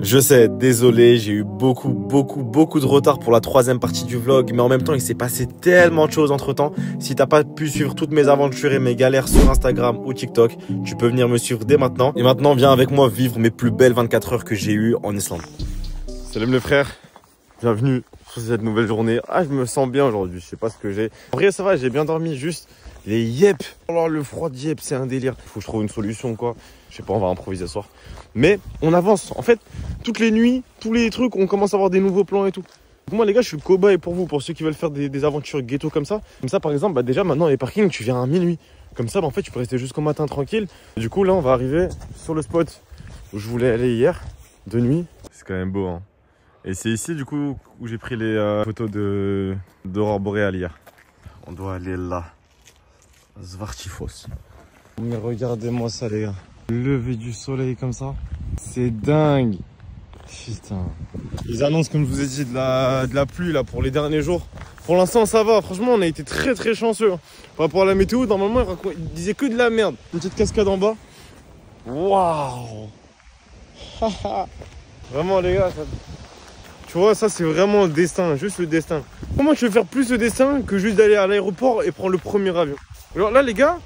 Je sais, désolé, j'ai eu beaucoup de retard pour la troisième partie du vlog, mais en même temps, il s'est passé tellement de choses entre temps. Si t'as pas pu suivre toutes mes aventures et mes galères sur Instagram ou TikTok, tu peux venir me suivre dès maintenant. Et maintenant, viens avec moi vivre mes plus belles 24 heures que j'ai eues en Islande. Salam les frères, bienvenue sur cette nouvelle journée. Ah, je me sens bien aujourd'hui, je sais pas ce que j'ai. En vrai, ça va, j'ai bien dormi, juste les yep. Alors, le froid de yep, c'est un délire. Faut que je trouve une solution, quoi. Je sais pas, on va improviser ce soir. Mais on avance. En fait, toutes les nuits, tous les trucs, on commence à avoir des nouveaux plans et tout. Donc moi, les gars, je suis le cobaye pour vous, pour ceux qui veulent faire des aventures ghetto comme ça. Comme ça, par exemple, bah déjà, maintenant, les parkings, tu viens à minuit. Comme ça, bah, en fait, tu peux rester jusqu'au matin tranquille. Du coup, là, on va arriver sur le spot où je voulais aller hier, de nuit. C'est quand même beau, hein. Et c'est ici, du coup, où j'ai pris les photos d'aurore boréale hier. On doit aller là. Svartifos. Mais regardez-moi ça, les gars. Lever du soleil comme ça, c'est dingue. Putain. Ils annoncent, comme je vous ai dit, de la pluie là pour les derniers jours. Pour l'instant, ça va. Franchement, on a été très chanceux. Par rapport à la météo, normalement, ils disaient que de la merde. Une petite cascade en bas. Waouh. Vraiment, les gars, ça... tu vois, ça, c'est vraiment le destin. Juste le destin. Comment tu veux faire plus le destin que juste d'aller à l'aéroport et prendre le premier avion? Alors là, les gars,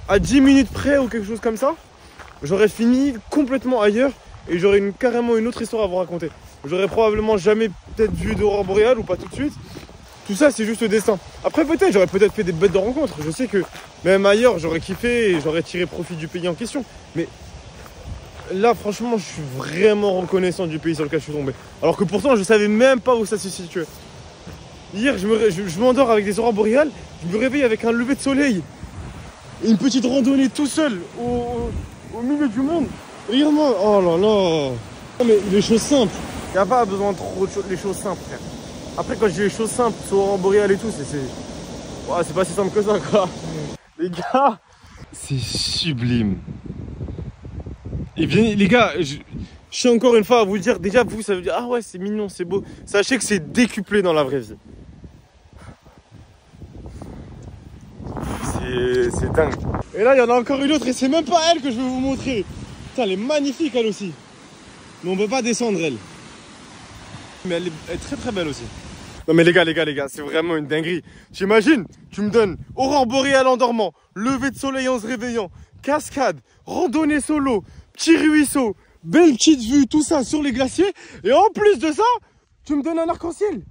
à 10 minutes près ou quelque chose comme ça, j'aurais fini complètement ailleurs et j'aurais carrément une autre histoire à vous raconter. J'aurais probablement jamais peut-être vu d'aurore boréale ou pas tout de suite. Tout ça, c'est juste le destin. Après, peut-être, j'aurais peut-être fait des bêtes de rencontres. Je sais que même ailleurs, j'aurais kiffé et j'aurais tiré profit du pays en question. Mais là, franchement, je suis vraiment reconnaissant du pays sur lequel je suis tombé. Alors que pourtant, je savais même pas où ça se situait. Hier, je m'endors avec des aurores boréales. Je me réveille avec un lever de soleil. Et une petite randonnée tout seul au milieu du monde. Regarde-moi, oh là là. Non mais les choses simples, il n'y a pas besoin de trop de choses, les choses simples, frère. Après, quand je dis les choses simples, sur aurore boréale et tout, c'est pas si simple que ça, quoi. Les gars, c'est sublime. Et bien, les gars, je suis encore une fois à vous dire, déjà, vous, ça veut dire, ah ouais, c'est mignon, c'est beau. Sachez que c'est décuplé dans la vraie vie. C'est dingue. Et là, il y en a encore une autre et c'est même pas elle que je vais vous montrer. Putain, elle est magnifique, elle aussi. Mais on peut pas descendre, elle. Mais elle est très belle aussi. Non mais les gars, c'est vraiment une dinguerie. T'imagines, tu me donnes aurore boréale en dormant, lever de soleil en se réveillant, cascade, randonnée solo, petit ruisseau, belle petite vue, tout ça sur les glaciers. Et en plus de ça, tu me donnes un arc-en-ciel.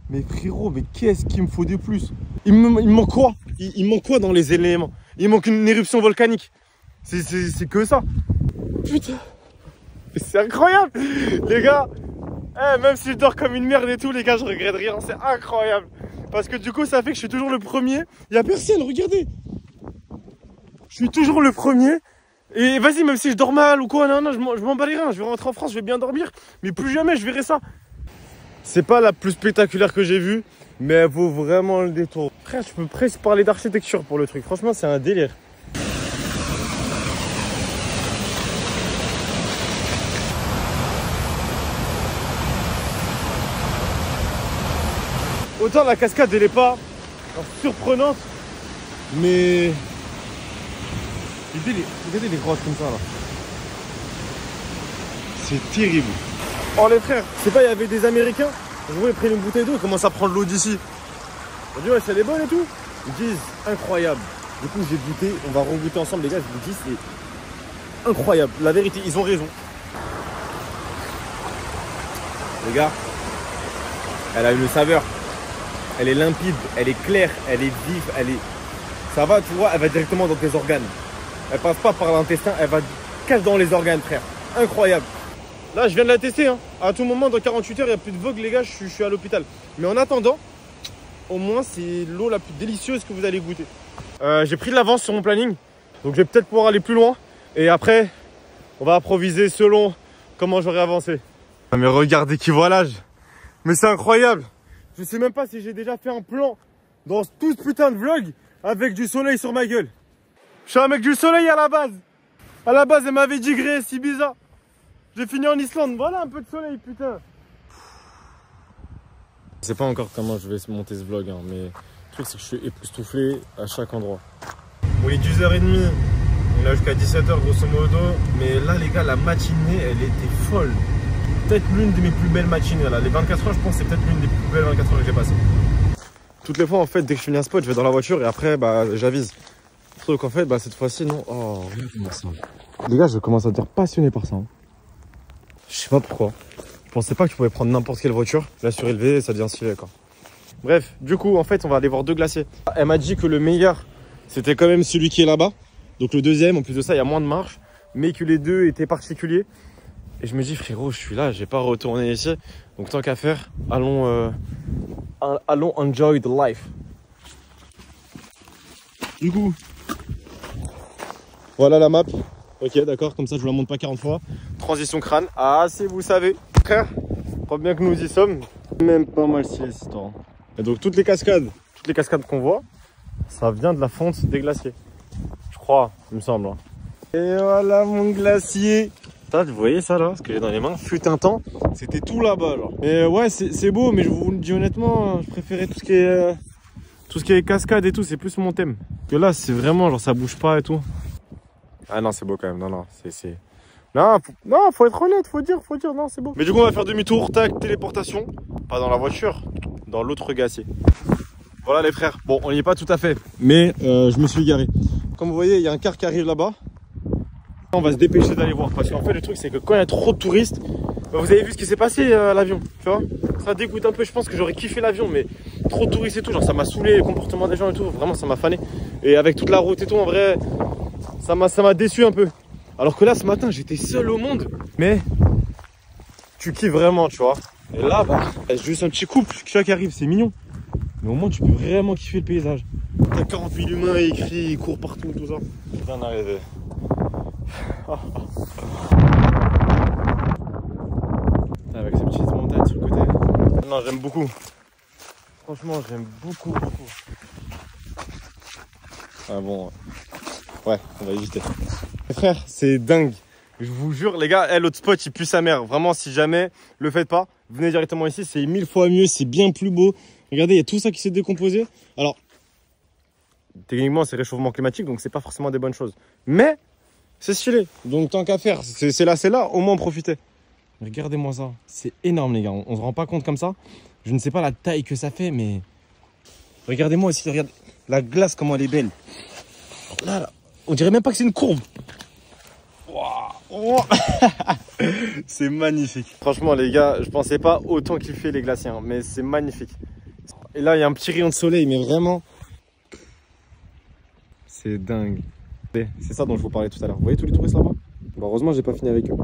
Mais frérot, mais qu'est-ce qu'il me faut de plus? Il me manque quoi? Il manque quoi dans les éléments? Il manque une éruption volcanique. C'est que ça. Putain. C'est incroyable. Les gars, même si je dors comme une merde et tout, les gars, je regrette rien. C'est incroyable. Parce que du coup, ça fait que je suis toujours le premier. Il n'y a personne, regardez. Je suis toujours le premier. Et vas-y, même si je dors mal ou quoi, non, je m'en bats les reins. Je vais rentrer en France, je vais bien dormir. Mais plus jamais, je verrai ça. C'est pas la plus spectaculaire que j'ai vue, mais elle vaut vraiment le détour. Frère, je peux presque parler d'architecture pour le truc. Franchement, c'est un délire. Autant la cascade, elle est pas surprenante, mais regardez les grottes comme ça là. C'est terrible. Oh les frères, c'est pas, il y avait des Américains, je vois ils prennent une bouteille d'eau, ils commencent à prendre l'eau d'ici. On dit ouais, elle est bonne et tout. Ils disent incroyable. Du coup j'ai goûté, on va regoûter ensemble les gars, je vous dis c'est incroyable. La vérité, ils ont raison. Les gars, elle a une saveur. Elle est limpide, elle est claire, elle est vive, ça va, tu vois, elle va directement dans tes organes. Elle passe pas par l'intestin, elle va cache dans les organes, frère. Incroyable. Là, je viens de la tester, hein. À tout moment, dans 48 heures, il n'y a plus de vogue, les gars, je suis à l'hôpital. Mais en attendant, au moins, c'est l'eau la plus délicieuse que vous allez goûter. J'ai pris de l'avance sur mon planning, donc je vais peut-être pouvoir aller plus loin. Et après, on va improviser selon comment j'aurai avancé. Mais regardez qui voilage. Mais c'est incroyable. Je sais même pas si j'ai déjà fait un plan dans tout ce putain de vlog avec du soleil sur ma gueule. Je suis un mec du soleil à la base. À la base, elle m'avait dit gré, si bizarre. J'ai fini en Islande, voilà un peu de soleil, putain. Je sais pas encore comment je vais monter ce vlog, hein, mais le truc c'est que je suis époustouflé à chaque endroit. Bon, il est 10h30, on est là jusqu'à 17h grosso modo. Mais là les gars, la matinée, elle était folle. peut-être l'une de mes plus belles matinées là. Les 24 heures, je pense, c'est peut-être l'une des plus belles 24 heures que j'ai passées. Toutes les fois, en fait, dès que je finis un spot, je vais dans la voiture et après, bah, j'avise. Sauf qu'en fait, bah, cette fois-ci, non. Oh, regarde ça. Les gars, je commence à être passionné par ça. Hein. Je sais pas pourquoi. Je pensais pas que tu pouvais prendre n'importe quelle voiture, la surélever, ça devient stylé, quoi. Bref, du coup, en fait, on va aller voir deux glaciers. Elle m'a dit que le meilleur, c'était quand même celui qui est là-bas. Donc le deuxième, en plus de ça, il y a moins de marche, mais que les deux étaient particuliers. Et je me dis, frérot, je suis là, j'ai pas retourné ici. Donc tant qu'à faire, allons enjoy the life. Du coup, voilà la map. Ok, d'accord, comme ça je vous la montre pas 40 fois. Transition crâne. Ah, si vous savez. Frère, crois bien que nous y sommes. Même pas mal stylé cette histoire. Et donc toutes les cascades qu'on voit, ça vient de la fonte des glaciers. Je crois, il me semble. Et voilà mon glacier. Ça, vous voyez ça là, ce que j'ai dans les mains, fut un temps, c'était tout là-bas genre. Et ouais, c'est beau, mais je vous le dis honnêtement, je préférais tout ce qui est cascade et tout, c'est plus mon thème. Que là, c'est vraiment genre ça bouge pas et tout. Ah non, c'est beau quand même, non, c'est... Non, faut être honnête, faut dire, non, c'est beau. Mais du coup, on va faire demi-tour, tac, téléportation. Pas dans la voiture, dans l'autre glacier. Voilà les frères, bon, on n'y est pas tout à fait, mais je me suis garé. Comme vous voyez, il y a un car qui arrive là-bas. On va se dépêcher d'aller voir parce qu'en fait le truc c'est que quand il y a trop de touristes, bah, vous avez vu ce qui s'est passé à l'avion, tu vois, ça dégoûte un peu. Je pense que j'aurais kiffé l'avion, mais trop de touristes et tout, genre ça m'a saoulé le comportement des gens et tout, vraiment ça m'a fané. Et avec toute la route et tout, en vrai, ça m'a déçu un peu. Alors que là ce matin j'étais seul au monde, mais tu kiffes vraiment, tu vois. Et là bah c'est juste un petit couple qui arrive, c'est mignon, mais au moins tu peux vraiment kiffer le paysage. T'as 40 000 humains, ils crient, ils courent partout, tout ça. Rien à rêver. Avec ces petites montagnes sur le côté. Non, j'aime beaucoup. Franchement, j'aime beaucoup. Ah bon. Ouais, on va éviter. Frère, c'est dingue. Je vous jure, les gars, l'autre spot, il pue sa mère. Vraiment, si jamais le faites pas, venez directement ici. C'est 1000 fois mieux, c'est bien plus beau. Regardez, il y a tout ça qui s'est décomposé. Alors, techniquement, c'est réchauffement climatique, donc c'est pas forcément des bonnes choses. Mais c'est stylé, donc tant qu'à faire, c'est là, au moins profitez. Regardez-moi ça, c'est énorme les gars, on se rend pas compte comme ça. Je ne sais pas la taille que ça fait, mais regardez-moi aussi, regardez la glace comment elle est belle. Là, on dirait même pas que c'est une courbe. Wow. C'est magnifique. Franchement les gars, je pensais pas autant kiffer les glaciers, hein, mais c'est magnifique. Et là, il y a un petit rayon de soleil, mais vraiment, c'est dingue. C'est ça dont je vous parlais tout à l'heure. Vous voyez tous les touristes là-bas? Bon, heureusement, j'ai pas fini avec eux.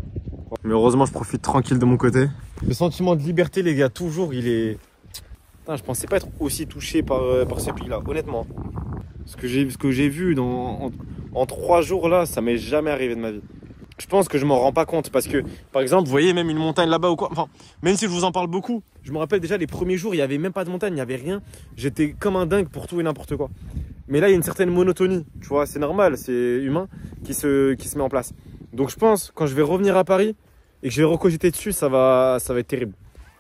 Mais heureusement, je profite tranquille de mon côté. Le sentiment de liberté, les gars, toujours, il est... Putain, je pensais pas être aussi touché par ce pays-là, honnêtement. Ce que j'ai vu en 3 jours là, ça m'est jamais arrivé de ma vie. Je pense que je m'en rends pas compte parce que, par exemple, vous voyez même une montagne là-bas ou quoi. Enfin, même si je vous en parle beaucoup, je me rappelle déjà les premiers jours, il n'y avait même pas de montagne, il n'y avait rien. J'étais comme un dingue pour tout et n'importe quoi. Mais là, il y a une certaine monotonie, tu vois, c'est normal, c'est humain qui se met en place. Donc je pense, quand je vais revenir à Paris et que je vais recogiter dessus, ça va être terrible.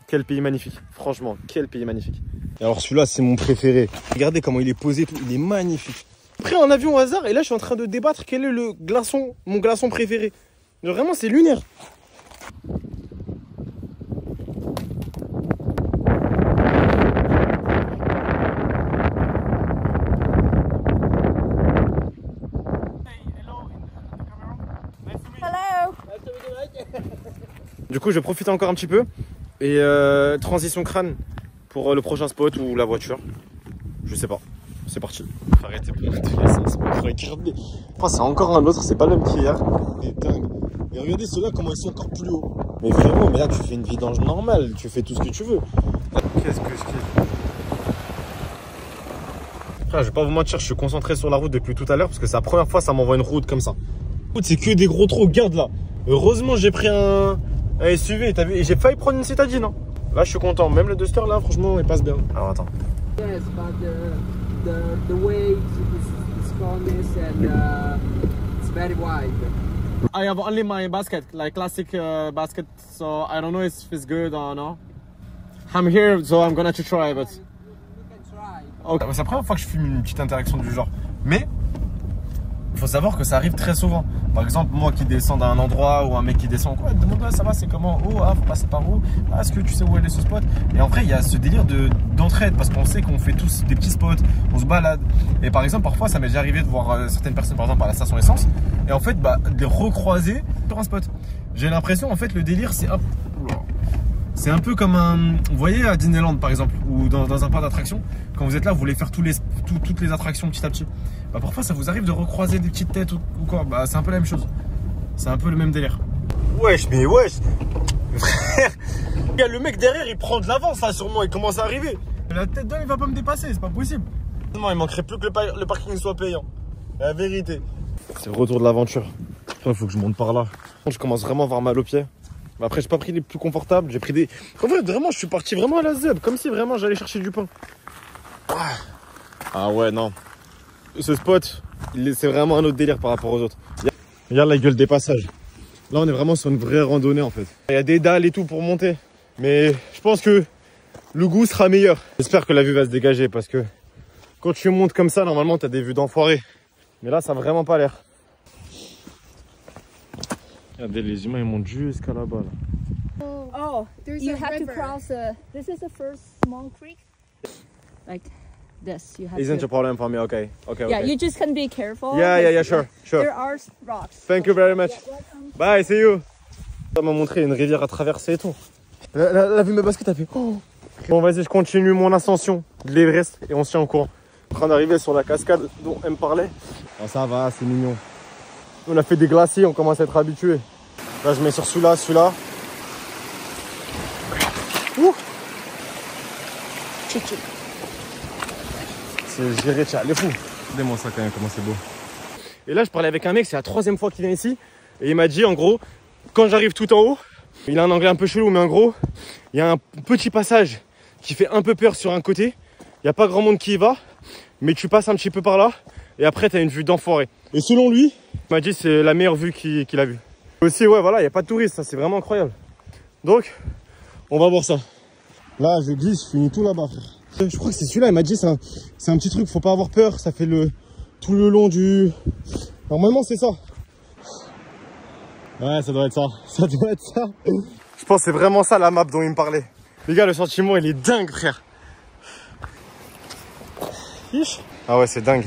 Quel pays magnifique, franchement, quel pays magnifique. Et alors celui-là, c'est mon préféré. Regardez comment il est posé, tout, il est magnifique. Pris en avion au hasard et là, je suis en train de débattre quel est mon glaçon préféré. Vraiment, c'est lunaire. Du coup, je profite encore un petit peu. Et transition crâne pour le prochain spot ou la voiture. Je sais pas. C'est parti. Arrêtez pour tous les sens. Regardez. C'est encore un autre, c'est pas le même qu'hier. C'est dingue. Et regardez ceux-là comment ils sont encore plus hauts. Mais vraiment, mais là tu fais une vidange normale. Tu fais tout ce que tu veux. Qu'est-ce que je kiffe. Frère, je vais pas vous mentir, je suis concentré sur la route depuis tout à l'heure parce que c'est la première fois que ça m'envoie une route comme ça. C'est que des gros trous, regarde là. Heureusement, j'ai pris un SUV, t'as vu, et j'ai failli prendre une citadine. Hein. Là, je suis content. Même le Duster, là, franchement, il passe bien. Alors, attends. Yes, but the weight is smallness and it's very wide. I have only my basket, like classic basket, so I don't know if it's good or not. I'm here, so I'm gonna try, but... You can try. Okay. C'est la première fois que je filme une petite interaction du genre. Mais Il faut savoir que ça arrive très souvent. Par exemple, moi qui descends d'un endroit ou un mec qui descend, quoi, demande-moi ça va, c'est comment? Oh, ah, faut passer par où? Ah, est-ce que tu sais où est ce spot? Et en vrai, il y a ce délire d'entraide parce qu'on sait qu'on fait tous des petits spots, on se balade. Et par exemple, parfois, ça m'est déjà arrivé de voir certaines personnes, par exemple, à la station essence, et en fait, bah, de les recroiser sur un spot. J'ai l'impression, en fait, le délire, c'est un peu comme vous voyez à Disneyland par exemple, ou dans un parc d'attractions, quand vous êtes là, vous voulez faire toutes les attractions petit à petit. Bah, parfois ça vous arrive de recroiser des petites têtes ou quoi, bah c'est un peu la même chose. C'est un peu le même délire. Wesh, mais wesh frère, le mec derrière il prend de l'avance là sur moi, il commence à arriver. La tête d'homme il va pas me dépasser, c'est pas possible. Non, il manquerait plus que le parking soit payant. La vérité. C'est le retour de l'aventure. Il faut que je monte par là. Je commence vraiment à avoir mal aux pieds. Après, j'ai pas pris les plus confortables, j'ai pris des... En vrai, vraiment, je suis parti vraiment à la zeb, comme si vraiment j'allais chercher du pain. Ah ouais, non. Ce spot, c'est vraiment un autre délire par rapport aux autres. Regarde la gueule des passages. Là, on est vraiment sur une vraie randonnée, en fait. Il y a des dalles et tout pour monter. Mais je pense que le goût sera meilleur. J'espère que la vue va se dégager, parce que quand tu montes comme ça, normalement, t'as des vues d'enfoirés. Mais là, ça n'a vraiment pas l'air. Regardez, les humains ils montent jusqu'à là-bas. Là. Oh, you have to cross. This is the first small creek. Like this, you have Isn't to. a problem for me. Okay. Yeah, you just can be careful. Yeah, sure. There are rocks. Thank you very much. Bye, see you. Ça m'a montré une rivière à traverser et tout. La vue de ma basket a fait. Oh. Bon, vas-y, je continue mon ascension de l'Everest et on se tient au courant. En train d'arriver sur la cascade dont elle me parlait. Oh, ça va, c'est mignon. On a fait des glaciers, on commence à être habitué. Là, je mets sur celui-là. Ouh. C'est géré, tiens, les fous. Regardez-moi ça quand même, comment c'est beau. Et là, je parlais avec un mec, c'est la 3e fois qu'il vient ici. Et il m'a dit, en gros, quand j'arrive tout en haut, il a un anglais un peu chelou, mais en gros, il y a un petit passage qui fait un peu peur sur un côté. Il n'y a pas grand monde qui y va, mais tu passes un petit peu par là. Et après, tu as une vue d'enfoiré. Et selon lui, il m'a dit c'est la meilleure vue qu'il a vue. Aussi, ouais, voilà, il n'y a pas de touristes, ça c'est vraiment incroyable. Donc, on va voir ça. Là, je glisse, je finis tout là-bas, frère. Je crois que c'est celui-là, il m'a dit c'est un petit truc, faut pas avoir peur, ça fait tout le long du... Normalement, c'est ça. Ouais, ça doit être ça. Ça doit être ça. Je pense que c'est vraiment ça la map dont il me parlait. Les gars, le sentiment, il est dingue, frère. Ah ouais, c'est dingue.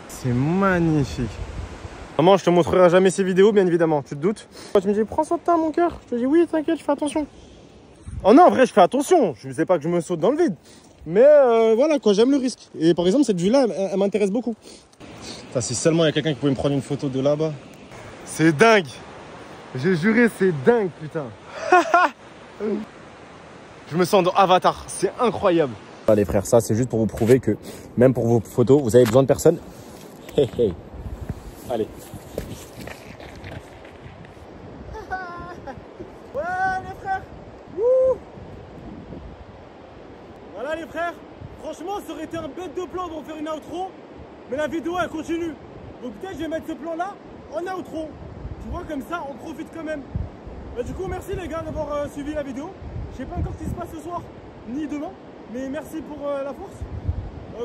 C'est magnifique. Maman, je te montrerai jamais ces vidéos, bien évidemment. Tu te doutes? Tu me dis, prends ça de temps, mon cœur. Je te dis, oui, t'inquiète, je fais attention. Oh non, en vrai, je fais attention. Je ne sais pas que je me saute dans le vide. Mais voilà, quoi, j'aime le risque. Et par exemple, cette vue-là, elle m'intéresse beaucoup. Ça, si seulement il y a quelqu'un qui pouvait me prendre une photo de là-bas. C'est dingue. J'ai juré, c'est dingue, putain. Je me sens dans Avatar. C'est incroyable. Les frères, ça, c'est juste pour vous prouver que même pour vos photos, vous avez besoin de personne. Hey, hey. Allez. Ouais, les frères. Wouh. Voilà, les frères. Franchement, ça aurait été un bête de plan pour faire une outro. Mais la vidéo, elle continue. Donc peut-être je vais mettre ce plan-là en outro. Tu vois, comme ça, on profite quand même. Bah, du coup, merci les gars d'avoir suivi la vidéo. Je sais pas encore ce qui se passe ce soir, ni demain. Mais merci pour la force.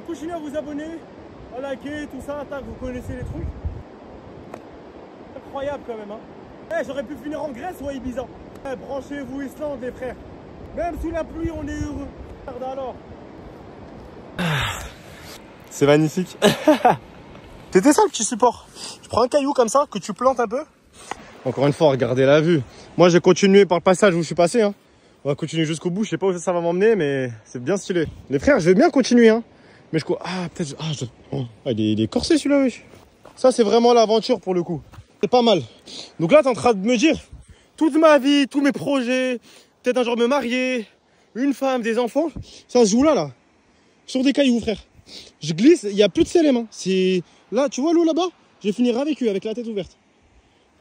Continuez à vous abonner, à liker, tout ça. Tac, vous connaissez les trucs. Incroyable quand même, hein. J'aurais pu finir en Grèce ou à Ibiza. Branchez-vous Islande, les frères. Même sous la pluie, on est heureux. Regarde alors. C'est magnifique. C'était ça le petit support. Tu prends un caillou comme ça, que tu plantes un peu. Encore une fois, regardez la vue. Moi, j'ai continué par le passage où je suis passé, hein. On va continuer jusqu'au bout. Je sais pas où ça va m'emmener, mais c'est bien stylé. Les frères, je vais bien continuer, hein. Mais je crois... Ah, peut-être... il est corsé celui-là, oui. Ça, c'est vraiment l'aventure pour le coup. C'est pas mal. Donc là, t'es en train de me dire toute ma vie, tous mes projets, peut-être un jour me marier, une femme, des enfants. Ça se joue là. Sur des cailloux, frère. Je glisse, il n'y a plus de sel, hein. C'est... Là, tu vois l'eau là-bas? Je vais finir avec eux, avec la tête ouverte.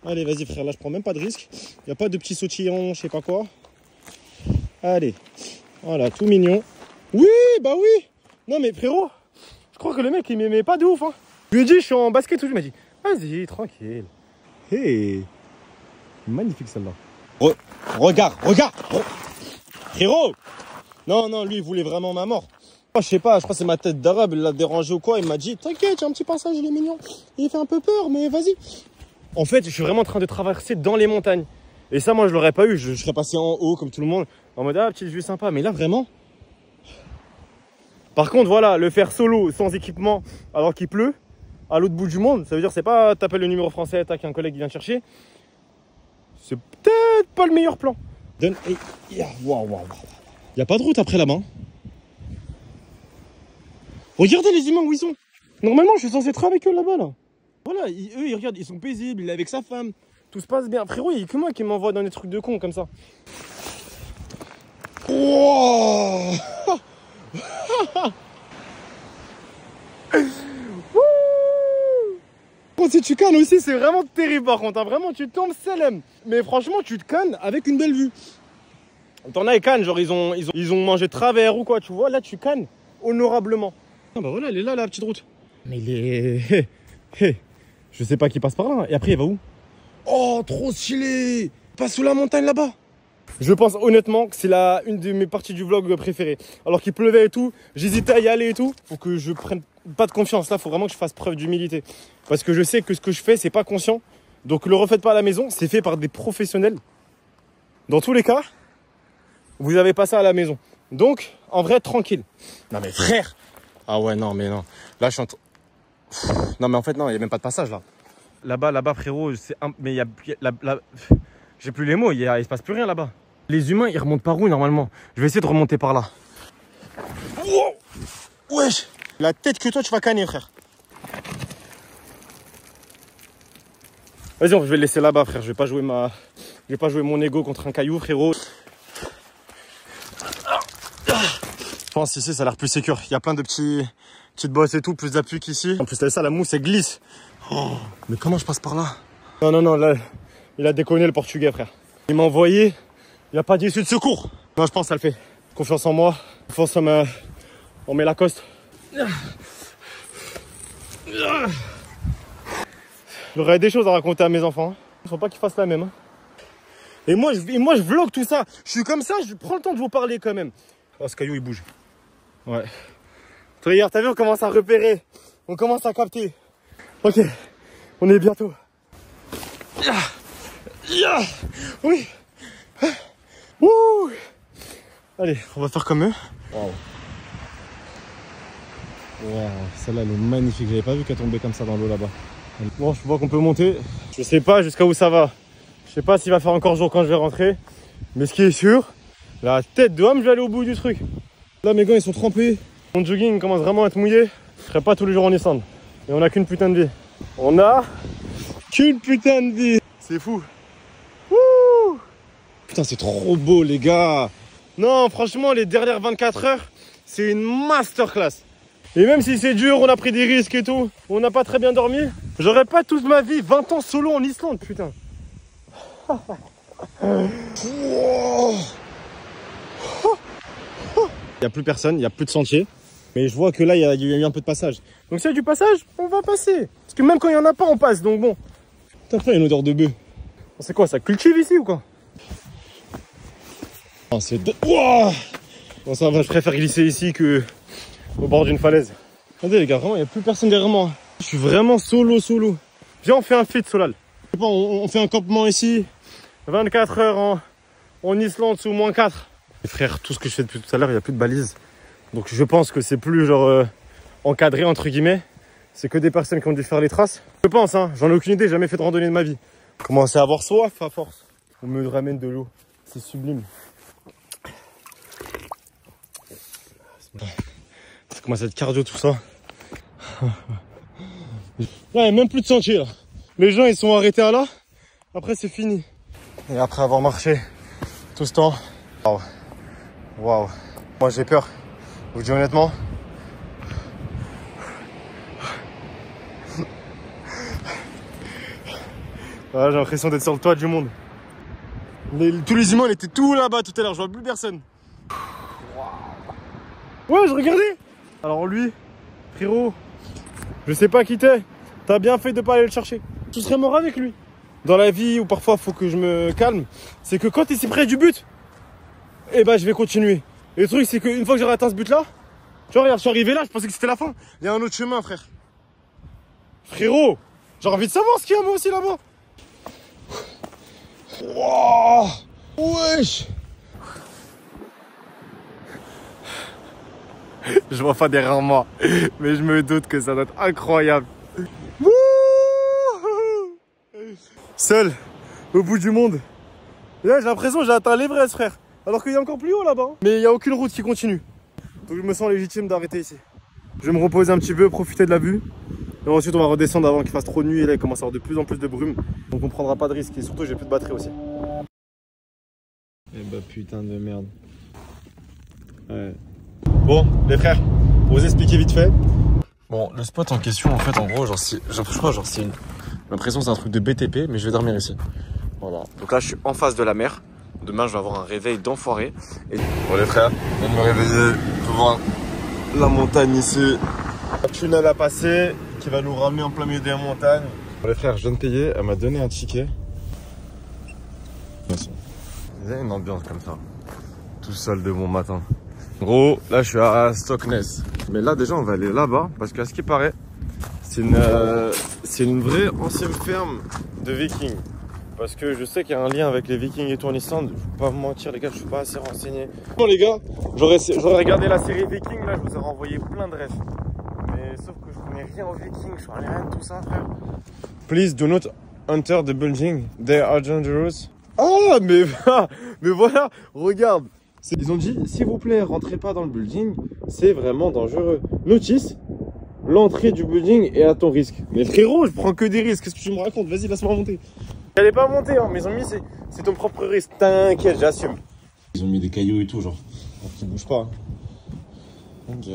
Allez, vas-y, frère. Là, je prends même pas de risque. Il n'y a pas de petits sautillons, je sais pas quoi. Allez, voilà, tout mignon. Oui, bah oui. Non mais frérot, je crois que le mec il m'aimait pas de ouf, hein. Je lui ai dit je suis en basket tout, il m'a dit vas-y, tranquille. Hey, magnifique celle-là. Regarde. Frérot. Non, lui il voulait vraiment ma mort. Je sais pas, je crois que c'est ma tête d'arabe, il l'a dérangé ou quoi. Il m'a dit, t'inquiète, j'ai un petit passage, il est mignon. Il fait un peu peur, mais vas-y. En fait, je suis vraiment en train de traverser dans les montagnes. Et ça, moi, je l'aurais pas eu. Je serais passé en haut, comme tout le monde, en mode, ah, petite vue sympa. Mais là, vraiment. Par contre, voilà, le faire solo, sans équipement, alors qu'il pleut, à l'autre bout du monde, ça veut dire, c'est pas t'appelles le numéro français, t'as qu'un collègue qui vient te chercher. C'est peut-être pas le meilleur plan. Donne. Waouh. Y a pas de route après là-bas. Regardez les humains où ils sont. Normalement, je suis censé être avec eux là-bas, là. Voilà, eux, ils regardent, ils sont paisibles, il est avec sa femme. Tout se passe bien. Frérot, il n'y a que moi qui m'envoie dans des trucs de cons comme ça. Wow. Bon, si tu cannes aussi, c'est vraiment terrible par contre. Hein. Vraiment, tu tombes selem. Mais franchement, tu te cannes avec une belle vue. T'en as, ils cannent, genre ils ont mangé de travers ou quoi, tu vois. Là, tu cannes honorablement. Ah bah voilà, elle est là, la petite route. Mais il est... Je sais pas qui passe par là. Et après, il va où? Oh, trop stylé. Passe sous la montagne là-bas. Je pense honnêtement que c'est une de mes parties du vlog préférées. Alors qu'il pleuvait et tout, j'hésitais à y aller et tout. Faut que je prenne pas de confiance. Là, faut vraiment que je fasse preuve d'humilité. Parce que je sais que ce que je fais, c'est pas conscient. Donc le refaites pas à la maison, c'est fait par des professionnels. Dans tous les cas, vous avez pas ça à la maison. Donc, en vrai, tranquille. Non mais frère. Ah ouais, non mais non. Là, je suis en train... Non mais en fait, non, il n'y a même pas de passage là. Là-bas, frérot, mais il y a... J'ai plus les mots, il se passe plus rien là-bas. Les humains, ils remontent par où normalement? Je vais essayer de remonter par là. Wow. Wesh. La tête que toi, tu vas canner, frère. Vas-y, je vais le laisser là-bas, frère. Je vais pas jouer mon ego contre un caillou, frérot. Je pense ici, ça a l'air plus sécure. Il y a plein de petites bosses et tout, plus d'appui qu'ici. En plus, t'as ça, la mousse, elle glisse. Oh, mais comment je passe par là? Non, là, il a déconné le portugais, frère. Il m'a envoyé, il n'y a pas d'issue de secours. Non, je pense que ça le fait. Confiance en moi, confiance en mes Lacoste. J'aurais des choses à raconter à mes enfants. Hein. Il ne faut pas qu'ils fassent la même. Hein. Et moi, je vlog tout ça. Je suis comme ça, je prends le temps de vous parler quand même. Oh, ce caillou, il bouge. Ouais. Regarde, t'as vu, on commence à repérer. On commence à capter. Ok, on est bientôt. Oui. Ouh. Allez, on va faire comme eux. Waouh. Waouh, celle-là, elle est magnifique. J'avais pas vu qu'elle tombait comme ça dans l'eau là-bas. Bon, je vois qu'on peut monter. Je sais pas jusqu'à où ça va. Je sais pas s'il va faire encore jour quand je vais rentrer. Mais ce qui est sûr, la tête de homme, je vais aller au bout du truc. Là, mes gants, ils sont trempés. Mon jogging commence vraiment à être mouillé. Je serai pas tous les jours en Islande. Et on a qu'une putain de vie. On a qu'une putain de vie. C'est fou. Wouh. Putain, c'est trop beau, les gars. Non, franchement, les dernières 24 heures, c'est une masterclass. Et même si c'est dur, on a pris des risques et tout, on n'a pas très bien dormi, j'aurais pas toute ma vie 20 ans solo en Islande, putain. Il n'y a plus personne, il n'y a plus de sentier. Mais je vois que là, il y a eu un peu de passage. Donc s'il y a du passage, on va passer. Parce que même quand il n'y en a pas, on passe, donc bon. Putain, après, il y a une odeur de bœuf. C'est quoi, ça cultive ici ou quoi? Oh, c'est de... Wow. Bon, ça va, je préfère glisser ici que au bord d'une falaise. Regardez les gars, vraiment, il n'y a plus personne derrière moi. Je suis vraiment solo. Viens, on fait un feat, Solal. Je sais pas, on fait un campement ici. 24 heures en Islande sous -4. Et frère, tout ce que je fais depuis tout à l'heure, il n'y a plus de balises. Donc je pense que c'est plus genre encadré entre guillemets. C'est que des personnes qui ont dû faire les traces. Je pense, hein, j'en ai aucune idée, jamais fait de randonnée de ma vie. Commencer à avoir soif à force. On me ramène de l'eau, c'est sublime. Ça commence à être cardio tout ça. Là, il n'y a même plus de sentier là. Les gens ils sont arrêtés à là. Après c'est fini. Et après avoir marché tout ce temps. Waouh. Moi j'ai peur. Je vous dis honnêtement. Voilà, j'ai l'impression d'être sur le toit du monde. Tous les humains étaient tout là-bas tout à l'heure, je vois plus personne. Ouais, je regardais. Alors lui, frérot, je sais pas qui t'es. T'as bien fait de pas aller le chercher. Tu serais mort avec lui. Dans la vie où parfois faut que je me calme, c'est que quand t'es si près du but, eh ben je vais continuer. Et le truc c'est qu'une fois que j'aurai atteint ce but là, Tu vois, regarde, je suis arrivé là, je pensais que c'était la fin. Il y a un autre chemin, frère. Frérot, j'ai envie de savoir ce qu'il y a moi aussi là-bas. Wouah. Wesh. Je vois pas derrière moi, mais je me doute que ça doit être incroyable. Seul, au bout du monde. Et là, j'ai l'impression que j'ai atteint l'Everest, frère. Alors qu'il y a encore plus haut là-bas. Mais il n'y a aucune route qui continue. Donc je me sens légitime d'arrêter ici. Je vais me reposer un petit peu, profiter de la vue. Et ensuite on va redescendre avant qu'il fasse trop de nuit. Et là il commence à avoir de plus en plus de brume. Donc on prendra pas de risque. Et surtout j'ai plus de batterie aussi. Eh bah putain de merde. Ouais. Bon les frères, pour vous expliquer vite fait. Bon le spot en question en fait en gros genre je crois genre c'est une... J'ai l'impression que c'est un truc de BTP mais je vais dormir ici. Voilà. Donc là je suis en face de la mer. Demain je vais avoir un réveil d'enfoiré. Et... Bon les frères, je viens de me réveiller. Je peux voir la montagne ici. Un tunnel à passer qui va nous ramener en plein milieu des montagnes. Bon les frères, je viens de payer. Elle m'a donné un ticket. Il y a une ambiance comme ça. Tout seul de bon matin. En gros, là je suis à Stockness. Mais là déjà on va aller là-bas. Parce qu'à ce qui paraît, c'est une vraie ancienne ferme de vikings. Parce que je sais qu'il y a un lien avec les vikings et tout en Islande. Je vais pas vous mentir les gars, je suis pas assez renseigné. Bon les gars, j'aurais regardé la série Viking, là je vous ai renvoyé plein de rêves. Mais sauf que je connais rien aux vikings, je connais rien de tout ça frère. Please do not enter the building, they are dangerous. Ah mais voilà, regarde. Ils ont dit, s'il vous plaît, rentrez pas dans le building, c'est vraiment dangereux. Notice, l'entrée du building est à ton risque. Mais frérot, je prends que des risques, qu'est-ce que tu me racontes? Vas-y, laisse-moi monter. Elle est pas montée, hein, mais ils ont mis c'est ton propre risque. T'inquiète, j'assume. Ils ont mis des cailloux et tout, genre. Donc ils bougent pas. Ok.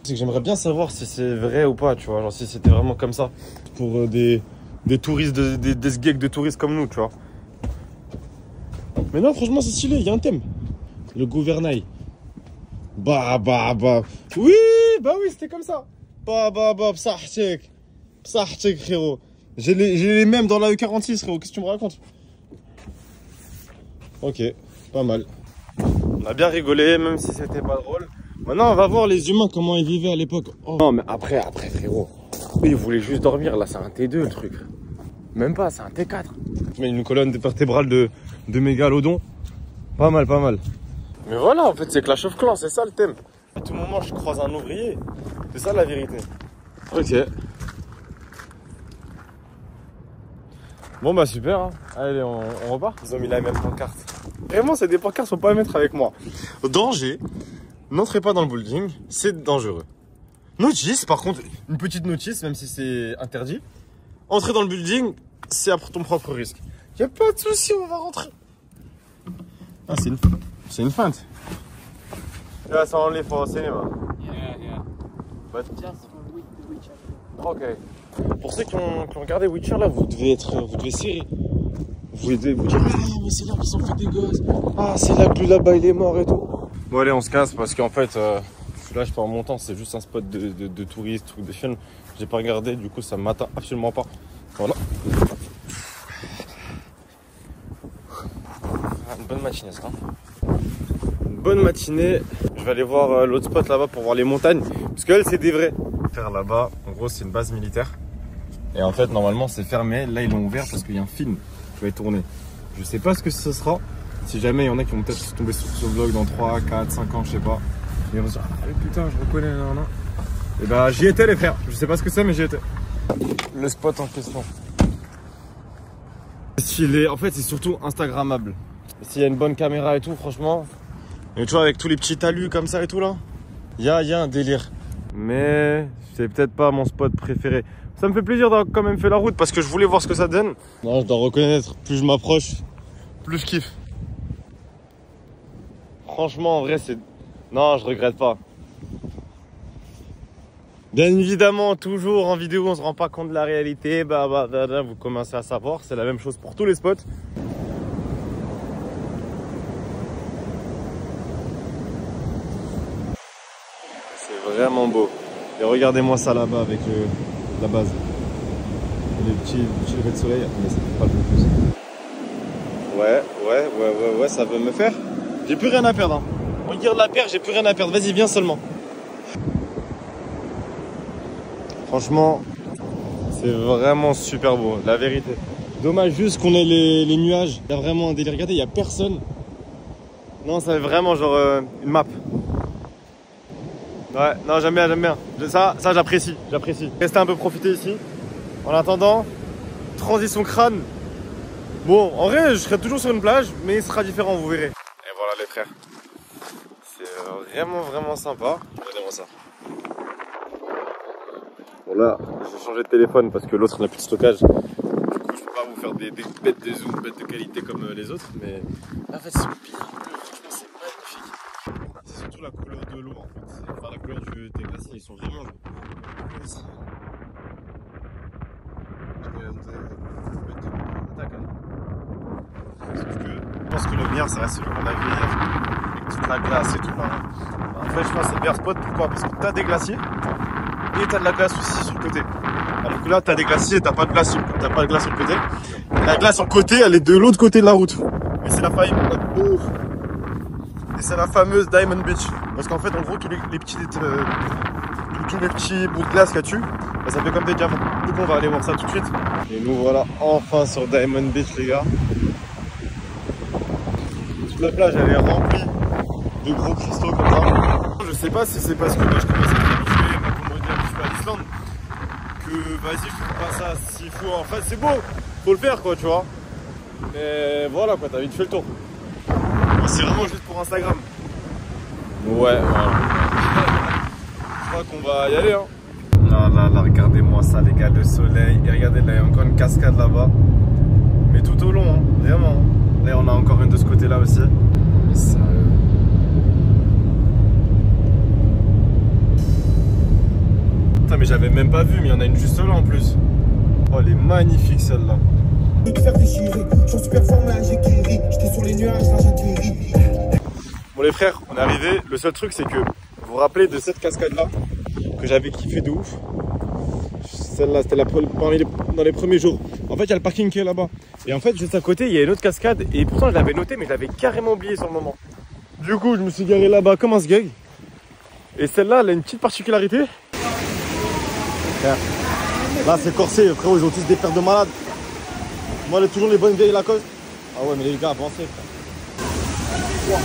C'est que j'aimerais bien savoir si c'est vrai ou pas, tu vois. Genre si c'était vraiment comme ça. Pour des touristes, des geeks de touristes comme nous, tu vois. Mais non, franchement, c'est stylé, il y a un thème. Le gouvernail. Bah. Oui, c'était comme ça. Psahtek, frérot. J'ai les mêmes dans la E46, frérot. Qu'est-ce que tu me racontes? Ok, pas mal. On a bien rigolé, même si c'était pas drôle. Maintenant, on va voir les humains, comment ils vivaient à l'époque. Oh. Non, mais après, frérot. Ils voulaient juste dormir. Là, c'est un T2, le truc. Même pas, c'est un T4. Je mets une colonne vertébrale de mégalodon. Pas mal. Mais voilà, en fait, c'est Clash of Clans, c'est ça le thème. À tout moment, je croise un ouvrier. C'est ça la vérité. Ok. Bon bah super, hein. Allez on repart. Ils ont mis la même pancarte. Vraiment c'est des pancartes, faut pas les mettre avec moi. Danger, n'entrez pas dans le building, c'est dangereux. Notice, par contre, une petite notice, même si c'est interdit. Entrer dans le building, c'est à ton propre risque. Y a pas de souci, on va rentrer. Ah c'est une feinte. Là ça enlève pour un cinéma. Yeah. But... Just for Witcher. Ok. Pour ceux qui ont regardé Witcher là, vous devez serrer. Vous devez vous dire, ah mais c'est là qu'ils ont fait des gosses. Ah c'est là que lui là-bas il est mort et tout. Bon allez on se casse parce qu'en fait, là je pars mon temps, c'est juste un spot de touristes, truc de films. J'ai pas regardé, du coup ça m'atteint absolument pas. Voilà. Une bonne matinée ça. Une bonne matinée. Je vais aller voir l'autre spot là-bas pour voir les montagnes. Parce qu'elle c'est des vrais. Faire là-bas, en gros c'est une base militaire. Et en fait normalement c'est fermé. Là ils l'ont ouvert parce qu'il y a un film qui va être tourné. Je sais pas ce que ce sera. Si jamais il y en a qui vont peut-être tomber sur ce vlog dans 3, 4, 5 ans, je sais pas. Et ils vont se dire, ah putain je reconnais, non. Et bah j'y étais les frères. Je sais pas ce que c'est mais j'y étais. Le spot en question. En fait c'est surtout instagrammable. S'il y a une bonne caméra et tout franchement. Et tu vois avec tous les petits talus comme ça et tout là. Il y a un délire. Mais c'est peut-être pas mon spot préféré. Ça me fait plaisir d'avoir quand même fait la route parce que je voulais voir ce que ça donne. Non, je dois reconnaître, plus je m'approche, plus je kiffe. Franchement, en vrai, c'est... Non, je regrette pas. Bien évidemment, toujours en vidéo, on se rend pas compte de la réalité. Vous commencez à savoir, c'est la même chose pour tous les spots. C'est vraiment beau. Et regardez-moi ça là-bas avec la base. Les petits levées de soleil, mais ça fait pas le plus. Ouais, ça veut me faire. J'ai plus rien à perdre. Hein. Regarde la paire, j'ai plus rien à perdre. Vas-y, viens seulement. Franchement, c'est vraiment super beau, la vérité. Dommage juste qu'on ait les nuages. Il y a vraiment un délire. Regardez, il n'y a personne. Non, ça fait vraiment genre une map. Ouais, non, j'aime bien, j'aime bien. Ça j'apprécie, j'apprécie. Restez un peu profiter ici. En attendant, transition crâne. Bon, en vrai, je serai toujours sur une plage, mais il sera différent, vous verrez. Et voilà les frères. C'est vraiment sympa. Regardez-moi ça. Bon là, j'ai changé de téléphone parce que l'autre n'a plus de stockage. Du coup, je peux pas vous faire des bêtes de zoom, bêtes de qualité comme les autres, mais en fait, c'est bien bleu. Franchement, c'est magnifique. C'est surtout la couleur de l'eau en fait. Enfin, la couleur des glaciers, ils sont vraiment bleus. Je pense que le meilleur, ça reste celui qu'on a vu hier, avec toute la glace et tout. En fait, je pense que c'est le meilleur spot. Pourquoi? Parce que t'as des glaciers et t'as de la glace aussi sur le côté. Alors que là, t'as des glaciers et t'as pas de glace sur le côté. Et la glace sur le côté, elle est de l'autre côté de la route. Et c'est la faille. Et c'est la fameuse Diamond Beach. Parce qu'en fait, en gros, tous les petits bouts de glace qu'il y a dessus, bah, ça fait comme des diamants. Du coup, on va aller voir ça tout de suite. Et nous voilà enfin sur Diamond Beach, les gars. Toute la plage, elle est remplie de gros cristaux comme ça. Je sais pas si c'est parce que moi, je commence à m'habituer, à l'Islande, que vas-y, je trouve pas ça si fou. En fait, c'est beau, faut le faire, quoi, tu vois. Mais voilà, quoi, t'as vite fait le tour. C'est vraiment juste pour Instagram. Ouais, voilà. Je crois qu'on va y aller, hein. Là, regardez-moi ça, les gars, le soleil. Et regardez, là, il y a encore une cascade là-bas. Mais tout au long, hein, vraiment. Là, on a encore une de ce côté-là aussi. Mais ça... Putain, mais j'avais même pas vu, mais il y en a une juste là en plus. Oh, elle est magnifique celle-là. Bon les frères, on est arrivé. Le seul truc c'est que vous vous rappelez de cette cascade là que j'avais kiffé de ouf. Celle-là c'était dans les premiers jours. En fait il y a le parking qui est là-bas. Et en fait juste à côté il y a une autre cascade. Et pourtant je l'avais noté mais je l'avais carrément oublié sur le moment. Du coup je me suis garé là-bas comme un sgeg. Et celle-là elle a une petite particularité. Là c'est corsé frérot, ils ont tous des paires de malades. Moi, j'ai toujours les bonnes vieilles Lacoste. Ah ouais, mais les gars, avancez, frère.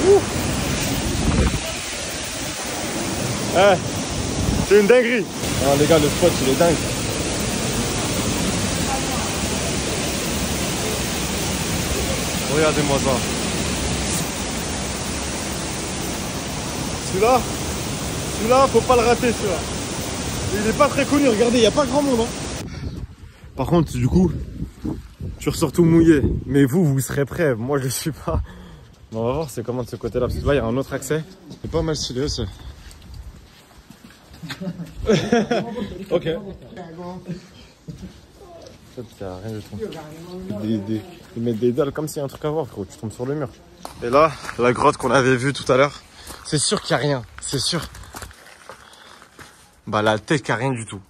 Wow. Eh, c'est une dinguerie. Ah, les gars, le spot, il est dingue. Regardez-moi ça. Celui-là, faut pas le rater, celui-là. Il est pas très connu, regardez, il n'y a pas grand monde, hein. Par contre, du coup, tu ressors tout mouillé. Mais vous serez prêts. Moi, je ne suis pas. Bon, on va voir c'est comment de ce côté-là. Parce que là, il y a un autre accès. C'est pas mal stylé, ça. Ok. Ça rien du tout. Ils mettent des dalles comme s'il y a un truc à voir, frérot. Tu tombes sur le mur. Et là, la grotte qu'on avait vue tout à l'heure. C'est sûr qu'il n'y a rien. C'est sûr. Bah, la tête, qu'il n'y a rien du tout.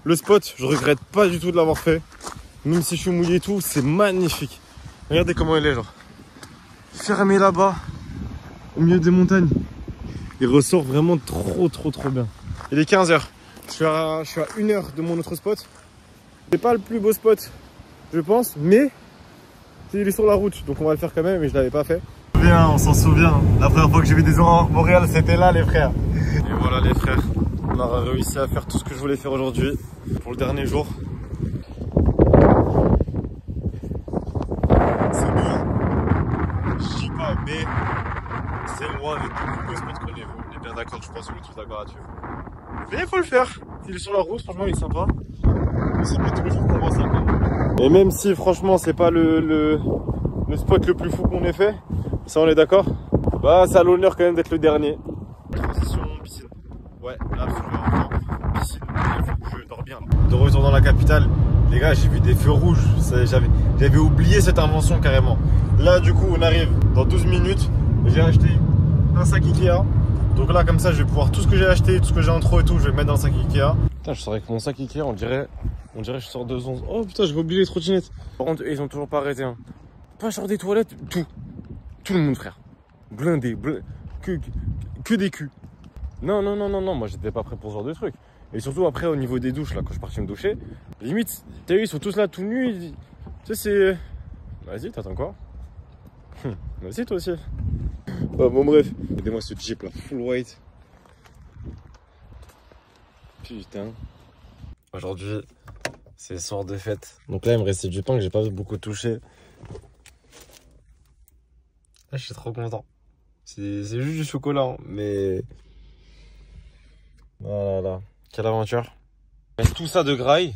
Le spot, je regrette pas du tout de l'avoir fait. Même si je suis mouillé et tout, c'est magnifique. Regardez comment il est, genre. Fermé là-bas, au milieu des montagnes. Il ressort vraiment trop bien. Il est 15 h. Je suis à 1 heure de mon autre spot. C'est pas le plus beau spot, je pense, mais il est sur la route. Donc on va le faire quand même, mais je l'avais pas fait. On s'en souvient. La première fois que j'ai vu des aurores boréales, c'était là, les frères. Et voilà, les frères. On a réussi à faire tout ce que je voulais faire aujourd'hui pour le dernier jour. C'est bien. Je dis pas, mais c'est loin des plus beaux spots qu'on ait vu. On est bien d'accord, je pense qu'on est tous d'accord là-dessus. Mais il faut le faire. Il est sur la route, franchement, il est sympa. Mais c'est pas tous les jours qu'on voit ça, quoi. Et même si, franchement, c'est pas le spot le plus fou qu'on ait fait, ça, on est d'accord. Bah, ça a l'honneur quand même d'être le dernier. Transition piscine. Ouais, là, absolument. Piscine, je dors bien. De retour dans la capitale, les gars, j'ai vu des feux rouges. J'avais oublié cette invention carrément. Là, du coup, on arrive dans 12 minutes. J'ai acheté un sac Ikea. Donc là, comme ça, je vais pouvoir tout ce que j'ai acheté, tout ce que j'ai en trop et tout, je vais le mettre dans le sac Ikea. Putain, je sors avec mon sac Ikea, on dirait que je sors de 11. Oh putain, j'ai oublié les trottinettes. Par contre, ils ont toujours pas arrêté. Hein. Pas genre des toilettes, tout le monde, frère. Blindé, que des culs. Non, moi j'étais pas prêt pour ce genre de truc. Et surtout après au niveau des douches, là, quand je suis parti me doucher, limite, t'as vu, ils sont tous là tout nus. Tu sais, c'est. Vas-y, t'attends quoi? Vas-y, toi aussi. Bon, bref. Regardez-moi ce Jeep là, full white. Putain. Aujourd'hui, c'est soir de fête. Donc là, il me restait du pain que j'ai pas beaucoup touché. Là, je suis trop content. C'est juste du chocolat, hein, mais. Voilà, quelle aventure. Il y a tout ça de graille.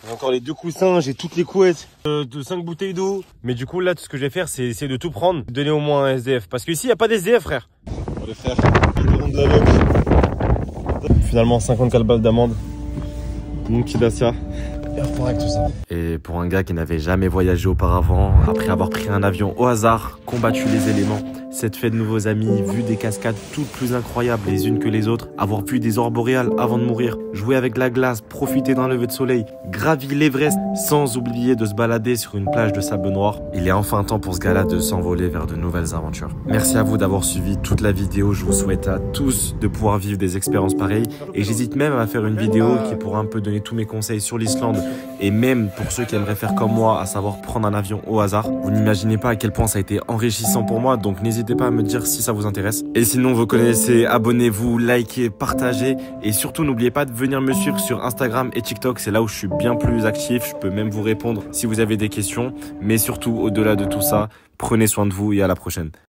J'ai encore les 2 coussins, j'ai toutes les couettes, de 5 bouteilles d'eau. Mais du coup, là, tout ce que je vais faire, c'est essayer de tout prendre, donner au moins un SDF. Parce qu'ici, il n'y a pas d'SDF, frère. On va le faire. Le rond de la loque. Finalement, 54 balles d'amende. Mon petit Dacia. Et on repart avec tout ça. Et pour un gars qui n'avait jamais voyagé auparavant, après avoir pris un avion au hasard, combattu les éléments, s'être fait de nouveaux amis, vu des cascades toutes plus incroyables les unes que les autres, avoir vu des aurores boréales avant de mourir, jouer avec la glace, profiter d'un lever de soleil, gravir l'Everest, sans oublier de se balader sur une plage de sable noir, il est enfin temps pour ce gars-là de s'envoler vers de nouvelles aventures. Merci à vous d'avoir suivi toute la vidéo, je vous souhaite à tous de pouvoir vivre des expériences pareilles, et j'hésite même à faire une vidéo qui pourra un peu donner tous mes conseils sur l'Islande, et même pour ceux qui aimeraient faire comme moi, à savoir prendre un avion au hasard. Vous n'imaginez pas à quel point ça a été enrichissant pour moi, donc n'hésitez pas à me dire si ça vous intéresse. Et sinon, vous connaissez, abonnez-vous, likez, partagez, et surtout n'oubliez pas de venir me suivre sur Instagram et TikTok, c'est là où je suis bien plus actif, je peux même vous répondre si vous avez des questions, mais surtout, au-delà de tout ça, prenez soin de vous et à la prochaine.